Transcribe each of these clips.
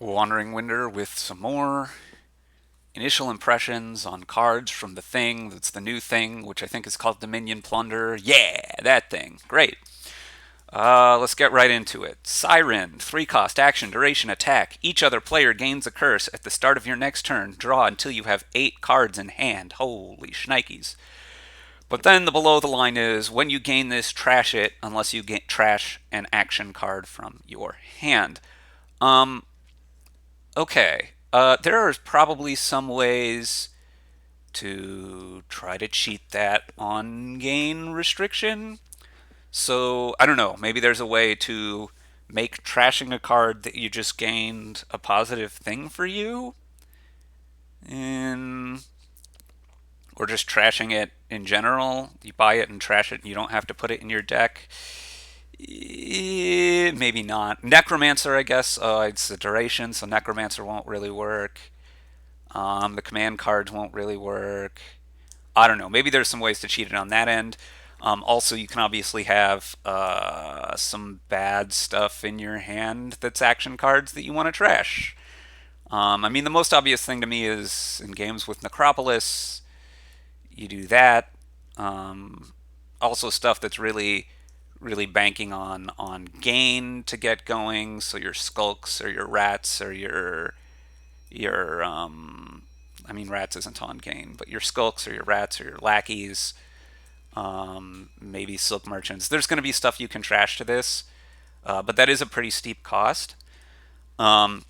Wandering Winder with some more initial impressions on cards from the thing that's the new thing, which I think is called Dominion Plunder. Yeah, that thing. Great. Let's get right into it. Siren, 3 cost, action, duration, attack. Each other player gains a curse at the start of your next turn. Draw until you have 8 cards in hand. Holy shnikes. But then the below the line is when you gain this, trash it unless you trash an action card from your hand. Um, okay. There are probably some ways to try to cheat that on gain restriction. So, I don't know. Maybe there's a way to make trashing a card that you just gained a positive thing for you. And, or just trashing it in general. You buy it and trash it, and you don't have to put it in your deck. Maybe not. Necromancer, I guess. It's the duration, so Necromancer won't really work. The command cards won't really work. I don't know. Maybe there's some ways to cheat it on that end. Also, you can obviously have some bad stuff in your hand that's action cards that you want to trash. I mean, the most obvious thing to me is in games with Necropolis, you do that. Also, stuff that's really banking on gain to get going. So your skulks or your rats or your I mean, rats isn't on gain, but your skulks or your rats or your lackeys, maybe silk merchants. There's going to be stuff you can trash to this, but that is a pretty steep cost. Um,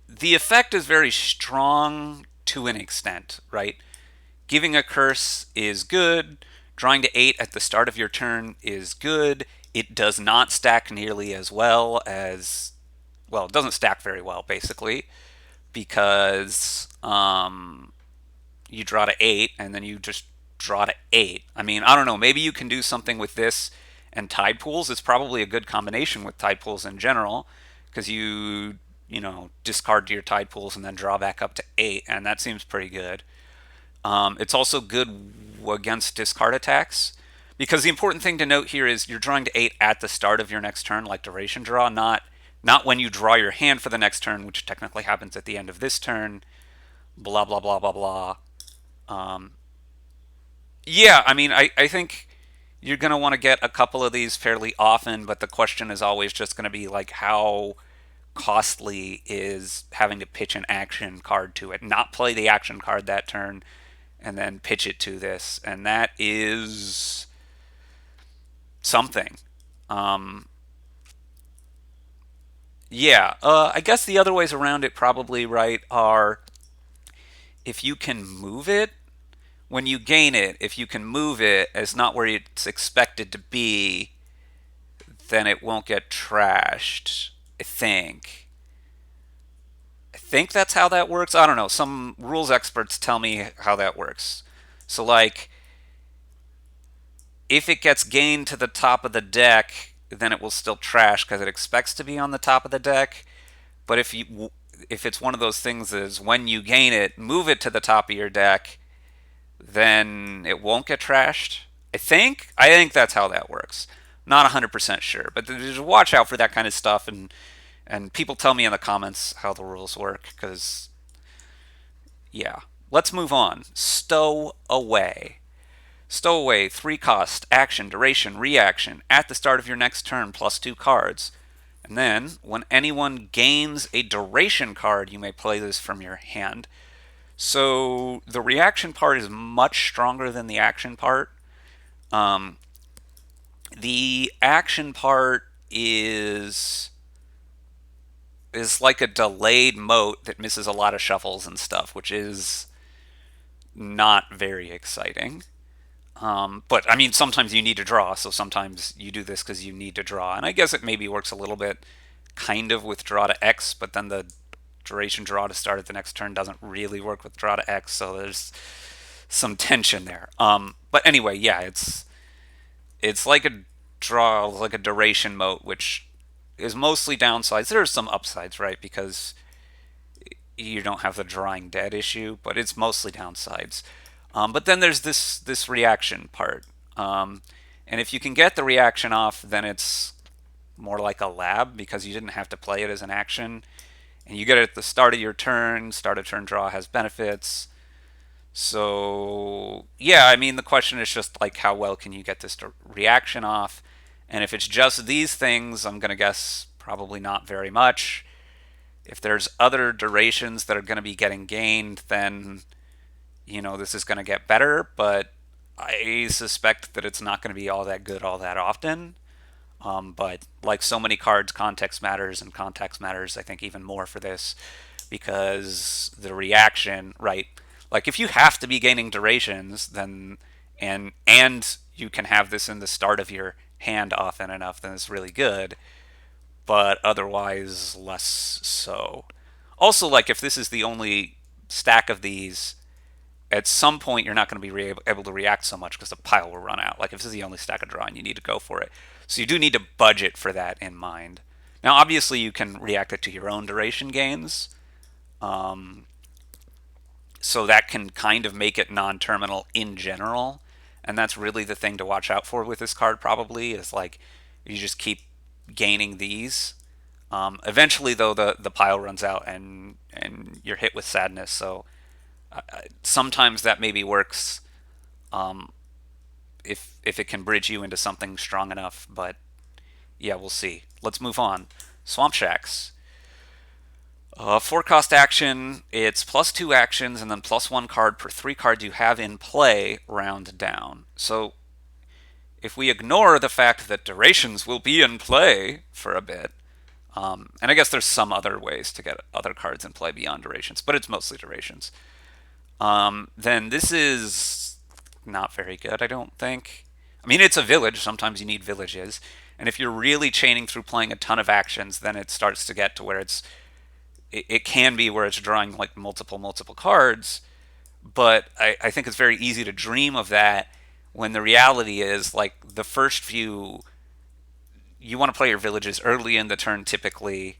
the effect is very strong to an extent, right? Giving a curse is good. Drawing to 8 at the start of your turn is good. It does not stack nearly as well as, well, it doesn't stack very well, basically, because you draw to 8 and then you just draw to 8. I mean, I don't know. Maybe you can do something with this and tide pools. It's probably a good combination with tide pools in general because you discard your tide pools and then draw back up to 8, and that seems pretty good. It's also good against discard attacks because the important thing to note here is you're drawing to 8 at the start of your next turn, like duration draw, not when you draw your hand for the next turn, which technically happens at the end of this turn. Blah blah blah blah blah. Um, yeah, I mean, I think you're going to want to get a couple of these fairly often, but the question is always just going to be like how costly is having to pitch an action card to it, not play the action card that turn and then pitch it to this, and that is something. Um, yeah, I guess the other ways around it probably right are if you can move it when you gain it, if you can move it as not where it's expected to be, then it won't get trashed. I think. I think that's how that works. I don't know. Some rules experts tell me how that works. So, like, if it gets gained to the top of the deck, then it will still trash because it expects to be on the top of the deck. But if it's one of those things is when you gain it, move it to the top of your deck, then it won't get trashed. I think that's how that works. Not 100% sure, but just watch out for that kind of stuff, and people tell me in the comments how the rules work because yeah. Let's move on. Stowaway. Stowaway, 3 cost, action, duration, reaction, at the start of your next turn, plus 2 cards. And then, when anyone gains a duration card, you may play this from your hand. So, the reaction part is much stronger than the action part. Um, the action part is like a delayed moat that misses a lot of shuffles and stuff, which is not very exciting. But I mean, sometimes you need to draw, so sometimes you do this because you need to draw. And I guess it maybe works a little bit kind of with draw to X, but then the duration draw to start at the next turn doesn't really work with draw to X, so there's some tension there. But anyway, yeah, it's like a draw, like a duration moat, which is mostly downsides. There are some upsides, right? Because you don't have the drawing dead issue, but it's mostly downsides. But then there's this reaction part, and if you can get the reaction off, then it's more like a lab because you didn't have to play it as an action. And you get it at the start of your turn. Start of turn draw has benefits. So, yeah, I mean, the question is just like how well can you get this reaction off? And if it's just these things, I'm going to guess probably not very much. If there's other durations that are going to be getting gained, then, this is going to get better, but I suspect that it's not going to be all that good all that often. But like so many cards, context matters, and context matters, I think, even more for this because the reaction, right? Like if you have to be gaining durations, then and you can have this in the start of your hand often enough, then it's really good. But otherwise, less so. Also, like if this is the only stack of these, at some point you're not going to be able to react so much because the pile will run out. Like if this is the only stack of drawing, you need to go for it. So you do need to budget for that in mind. Now, obviously, you can react it to your own duration gains, so that can kind of make it non-terminal in general, and that's really the thing to watch out for with this card. Probably is like you just keep gaining these. Eventually, though, the pile runs out and you're hit with sadness. So sometimes that maybe works if it can bridge you into something strong enough. But yeah, we'll see. Let's move on. Swamp Shacks. 4 cost action. It's +2 actions and then +1 card per 3 cards you have in play round down. So if we ignore the fact that durations will be in play for a bit, and I guess there's some other ways to get other cards in play beyond durations, but it's mostly durations, then this is not very good, I don't think. I mean, it's a village. Sometimes you need villages. And if you're really chaining through playing a ton of actions, then it starts to get to where it can be where it's drawing like multiple cards. But I think it's very easy to dream of that when the reality is like the first few, you want to play your villages early in the turn typically,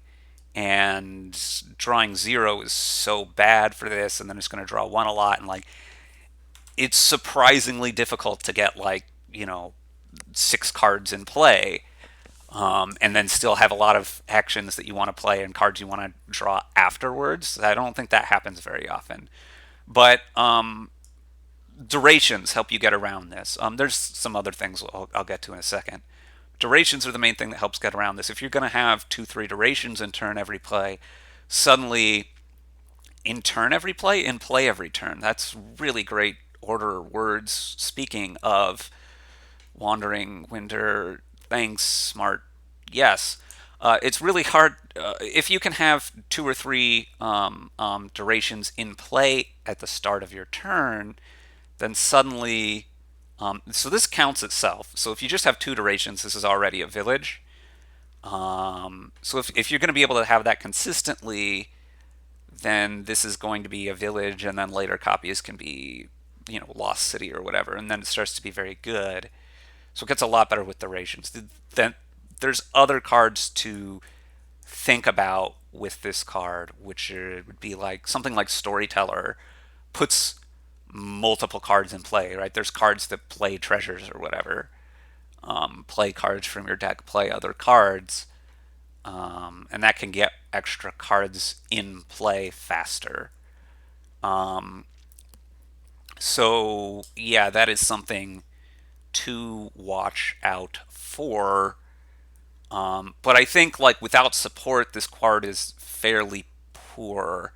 and drawing 0 is so bad for this, and then it's going to draw 1 a lot, and like it's surprisingly difficult to get like 6 cards in play, and then still have a lot of actions that you want to play and cards you want to draw afterwards. I don't think that happens very often. But durations help you get around this. There's some other things I'll get to in a second. Durations are the main thing that helps get around this. If you're going to have 2-3 durations in turn every play, suddenly in turn every play, in play every turn. That's really great order words. Speaking of Wandering Winter, thanks, smart. Yes. It's really hard. If you can have 2 or 3 durations in play at the start of your turn, then suddenly. So this counts itself. So if you just have 2 durations, this is already a village. So if you're going to be able to have that consistently, then this is going to be a village, and then later copies can be, Lost City or whatever, and then it starts to be very good. So it gets a lot better with durations. Then there's other cards to think about with this card, which would be like something like Storyteller puts multiple cards in play, right? There's cards that play treasures or whatever, play cards from your deck, play other cards, and that can get extra cards in play faster. So yeah, that is something to watch out for. But I think like without support, this card is fairly poor,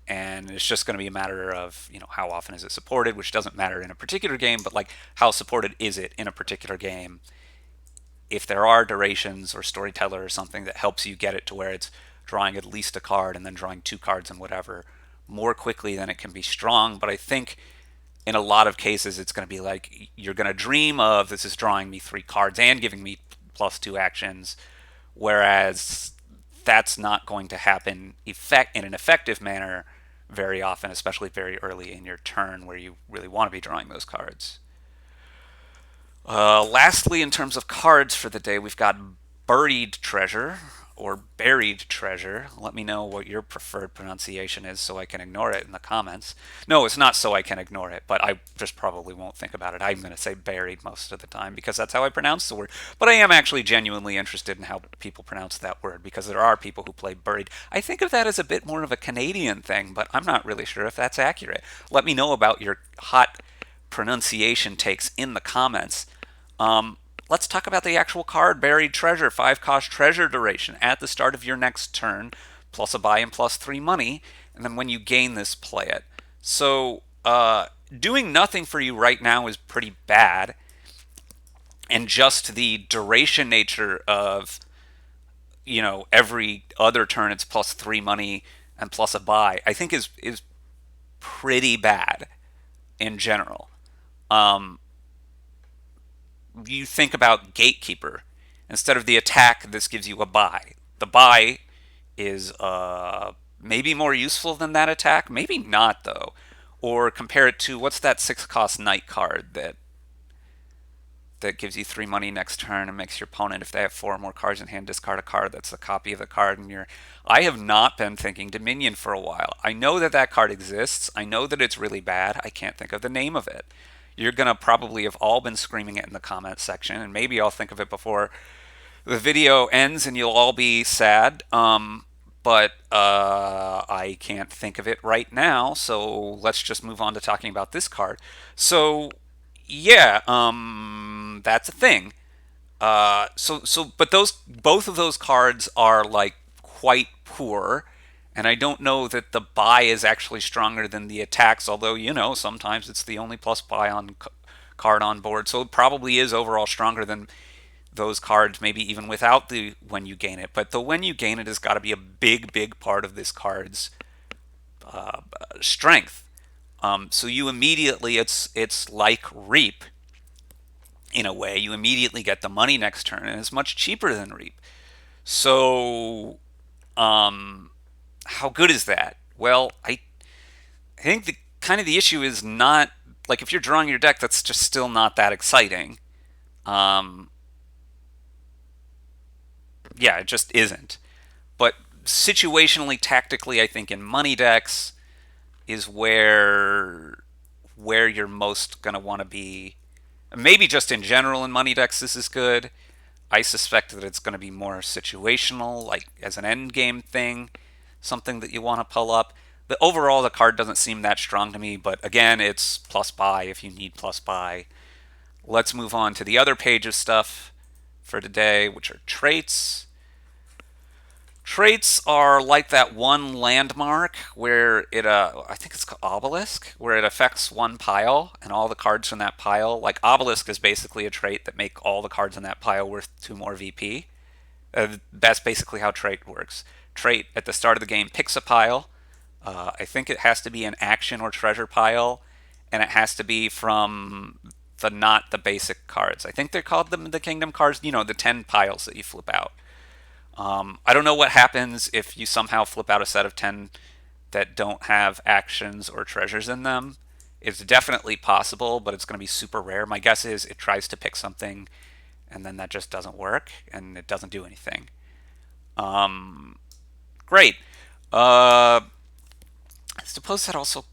and it's just going to be a matter of how often is it supported, which doesn't matter in a particular game, but like how supported is it in a particular game. If there are durations or Storyteller or something that helps you get it to where it's drawing at least a card and then drawing 2 cards and whatever more quickly, then it can be strong. But I think in a lot of cases it's going to be like you're going to dream of this is drawing me 3 cards and giving me +2 actions, whereas that's not going to happen in an effective manner very often, especially very early in your turn where you really want to be drawing those cards. Lastly, in terms of cards for the day, we've got Buried Treasure, or buried treasure. Let me know what your preferred pronunciation is so I can ignore it in the comments. No, it's not so I can ignore it, but I just probably won't think about it. I'm going to say buried most of the time because that's how I pronounce the word. But I am actually genuinely interested in how people pronounce that word because there are people who play buried. I think of that as a bit more of a Canadian thing, but I'm not really sure if that's accurate. Let me know about your hot pronunciation takes in the comments. Let's talk about the actual card, Buried Treasure, 5 cost treasure duration at the start of your next turn, plus a buy and plus 3 money, and then when you gain this, play it. So, doing nothing for you right now is pretty bad, and just the duration nature of, every other turn it's plus 3 money and plus a buy, I think is pretty bad in general. Um, you think about Gatekeeper. Instead of the attack, this gives you a buy. The buy is maybe more useful than that attack. Maybe not, though. Or compare it to what's that 6 cost Knight card that gives you 3 money next turn and makes your opponent, if they have 4 or more cards in hand, discard a card that's a copy of the card in your. I have not been thinking Dominion for a while. I know that that card exists. I know that it's really bad. I can't think of the name of it. You're going to probably have all been screaming it in the comments section, and maybe I'll think of it before the video ends and you'll all be sad. But I can't think of it right now, so let's just move on to talking about this card. So, yeah, that's a thing. But both of those cards are like quite poor, and I don't know that the buy is actually stronger than the attacks. Although sometimes it's the only plus buy on card on board, so it probably is overall stronger than those cards, maybe even without the when you gain it. But the when you gain it has got to be a big part of this card's strength. So you immediately it's like Reap in a way. You immediately get the money next turn, and it's much cheaper than Reap. So, how good is that? Well, I think the issue is not like if you're drawing your deck, that's just still not that exciting. Um, yeah, it just isn't. But situationally, tactically, I think in money decks is where you're most gonna want to be. Maybe just in general in money decks, this is good. I suspect that it's going to be more situational, like as an end game thing, something that you want to pull up. The overall, the card doesn't seem that strong to me, but again, it's plus buy if you need plus buy. Let's move on to the other page of stuff for today, which are traits. Traits are like that one landmark where I think it's called Obelisk, where it affects one pile and all the cards from that pile. Like Obelisk is basically a trait that make all the cards in that pile worth 2 more VP. That's basically how trait works. Trait at the start of the game picks a pile. I think it has to be an action or treasure pile, and it has to be from not the basic cards. I think they're called the Kingdom cards. The 10 piles that you flip out. I don't know what happens if you somehow flip out a set of 10 that don't have actions or treasures in them. It's definitely possible, but it's going to be super rare. My guess is it tries to pick something and then that just doesn't work and it doesn't do anything. Great. I suppose that also.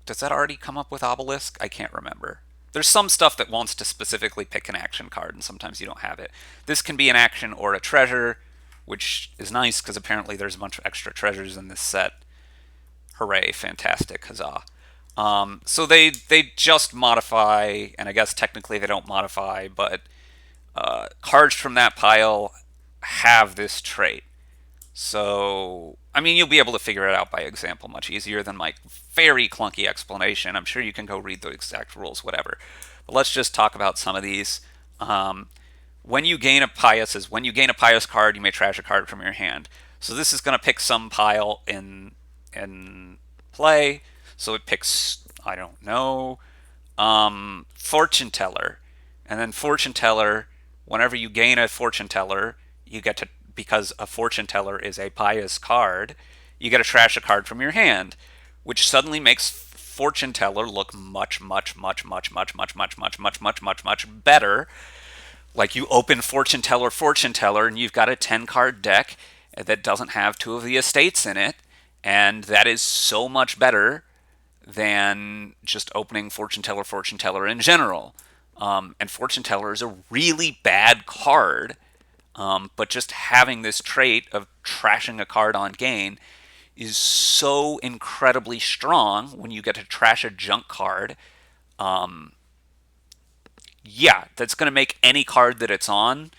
Does that already come up with Obelisk? I can't remember. There's some stuff that wants to specifically pick an action card, and sometimes you don't have it. This can be an action or a treasure, which is nice because apparently there's a bunch of extra treasures in this set. Hooray, fantastic, huzzah. So they just modify, and I guess technically they don't modify, but cards from that pile have this trait. So, I mean, you'll be able to figure it out by example much easier than my very clunky explanation. I'm sure you can go read the exact rules, whatever. But let's just talk about some of these. When you gain a Pious card, you may trash a card from your hand. So this is going to pick some pile in play. So it picks, I don't know, Fortune Teller. And then Fortune Teller, whenever you gain a Fortune Teller, you get to, because a Fortune Teller is a Pious card, you get to trash a card from your hand, which suddenly makes Fortune Teller look much better. Like you open Fortune Teller, and you've got a 10 card deck, that doesn't have two of the estates in it, and that is so much better than just opening Fortune Teller in general. And Fortune Teller is a really bad card, but just having this trait of trashing a card on gain is so incredibly strong when you get to trash a junk card. Yeah, that's going to make any card that it's on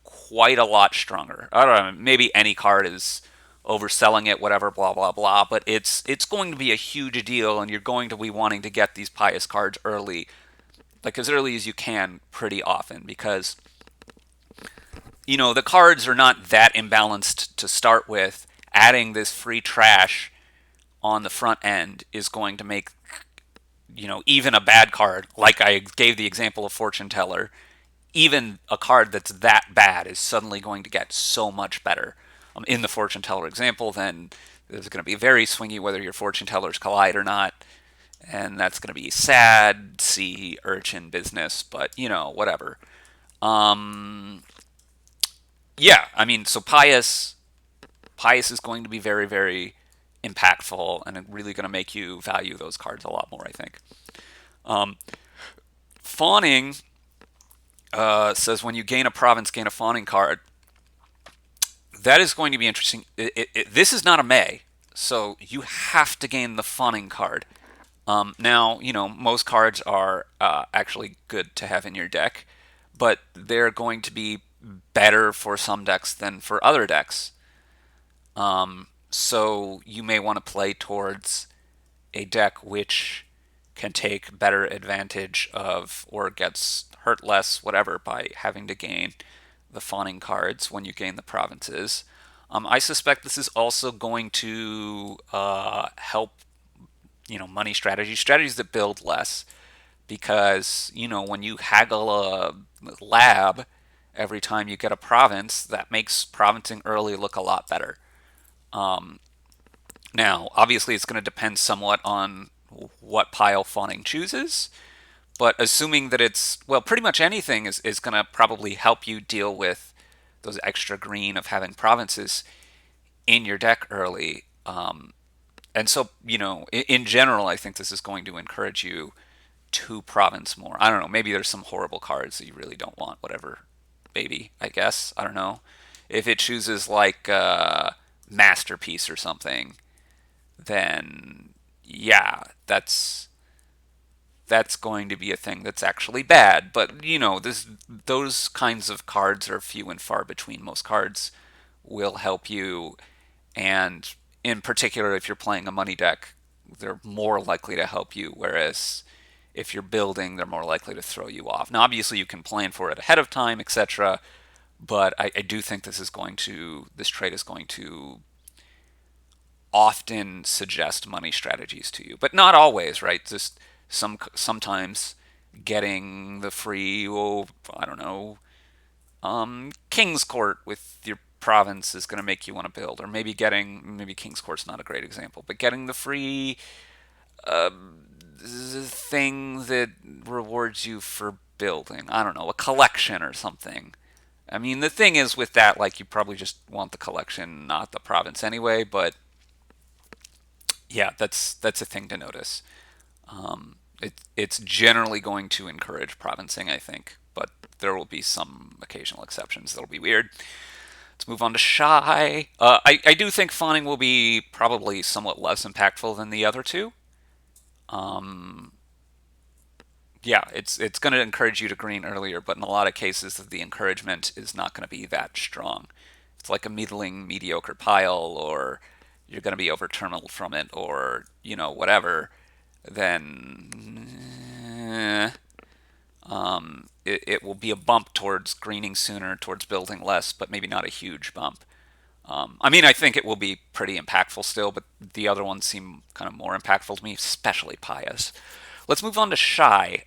quite a lot stronger. I don't know, maybe any card is overselling it, whatever, blah blah blah. But it's going to be a huge deal, and you're going to be wanting to get these Pious cards early, like as early as you can, pretty often, because the cards are not that imbalanced to start with. Adding this free trash on the front end is going to make even a bad card, like I gave the example of Fortune Teller, even a card that's that bad is suddenly going to get so much better. In the Fortune Teller example, then there's going to be very swingy whether your Fortune Tellers collide or not, and that's going to be sad sea urchin business, but whatever. Yeah, I mean, so Pious is going to be very, very impactful and really going to make you value those cards a lot more, I think. Fawning says when you gain a province, gain a Fawning card. That is going to be interesting. This is not a May, so you have to gain the Fawning card. Now, most cards are actually good to have in your deck, but they're going to be better for some decks than for other decks. So you may want to play towards a deck which can take better advantage of or gets hurt less, whatever, by having to gain the Fawning cards when you gain the provinces. I suspect this is also going to help, money strategies that build less, because when you haggle a lab every time you get a province, that makes provincing early look a lot better. Now, obviously, it's going to depend somewhat on what pile Fawning chooses, but assuming that it's, well, pretty much anything is going to probably help you deal with those extra green of having provinces in your deck early. And so, in general, I think this is going to encourage you to province more. I don't know. Maybe there's some horrible cards that you really don't want. Whatever. Maybe, I guess. I don't know. If it chooses like Masterpiece or something, then yeah, that's going to be a thing that's actually bad. But those kinds of cards are few and far between. Most cards will help you, and in particular, if you're playing a money deck, they're more likely to help you. Whereas if you're building, they're more likely to throw you off. Now, obviously, you can plan for it ahead of time, etc. But I do think this trade is going to often suggest money strategies to you, but not always, right? Just sometimes getting the free, I don't know, King's Court with your province is going to make you want to build, or maybe King's Court's not a great example, but getting the free thing that rewards you for building, I don't know, a collection or something. I mean, the thing is with that, like, you probably just want the collection, not the province anyway, but yeah, that's a thing to notice. It's generally going to encourage provincing, I think, but there will be some occasional exceptions that'll be weird. Let's move on to Shy. I do think Fawning will be probably somewhat less impactful than the other two. Yeah, it's going to encourage you to green earlier, but in a lot of cases, the encouragement is not going to be that strong. It's like a middling, mediocre pile, or you're going to be over terminal from it, or whatever. Then it will be a bump towards greening sooner, towards building less, but maybe not a huge bump. I mean, I think it will be pretty impactful still, but the other ones seem kind of more impactful to me, especially Pious. Let's move on to Shy.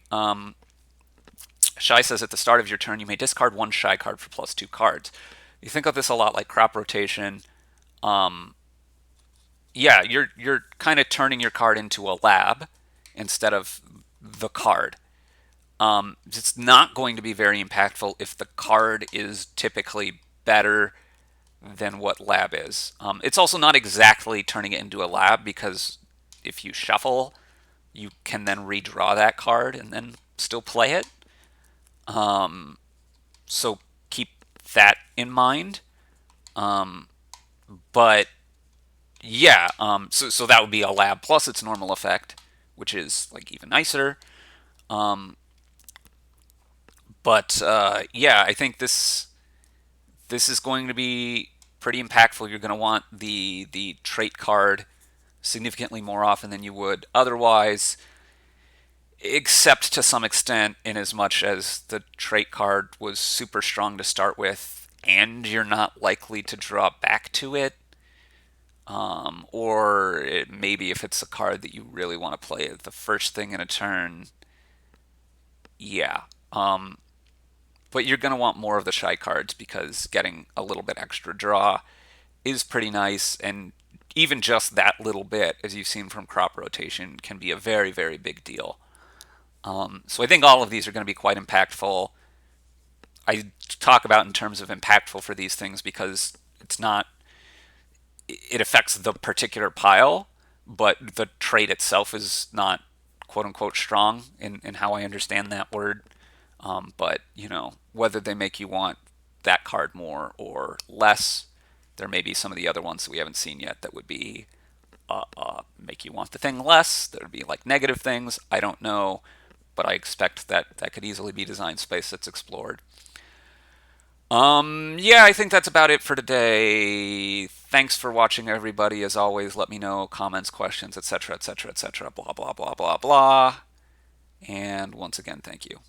Shy says at the start of your turn, you may discard one Shy card for +2 cards. You think of this a lot like crop rotation. Yeah, you're kind of turning your card into a lab instead of the card. It's not going to be very impactful if the card is typically better than what lab is. It's also not exactly turning it into a lab because if you shuffle, you can then redraw that card and then still play it. So keep that in mind. But yeah, so that would be a lab plus its normal effect, which is like even nicer. But yeah, I think this is going to be pretty impactful. You're going to want the trait card significantly more often than you would otherwise, except to some extent, in as much as the trait card was super strong to start with, and you're not likely to draw back to it. Maybe if it's a card that you really want to play the first thing in a turn, yeah. But you're going to want more of the shy cards because getting a little bit extra draw is pretty nice, and even just that little bit, as you've seen from crop rotation, can be a very, very big deal. So I think all of these are going to be quite impactful. I talk about in terms of impactful for these things because it's not, it affects the particular pile, but the trait itself is not quote unquote strong in how I understand that word. But, whether they make you want that card more or less, there may be some of the other ones that we haven't seen yet that would be make you want the thing less. That would be like negative things. I don't know, but I expect that that could easily be design space that's explored. Yeah, I think that's about it for today. Thanks for watching, everybody. As always, let me know comments, questions, etc., etc., etc. Blah blah blah blah blah. And once again, thank you.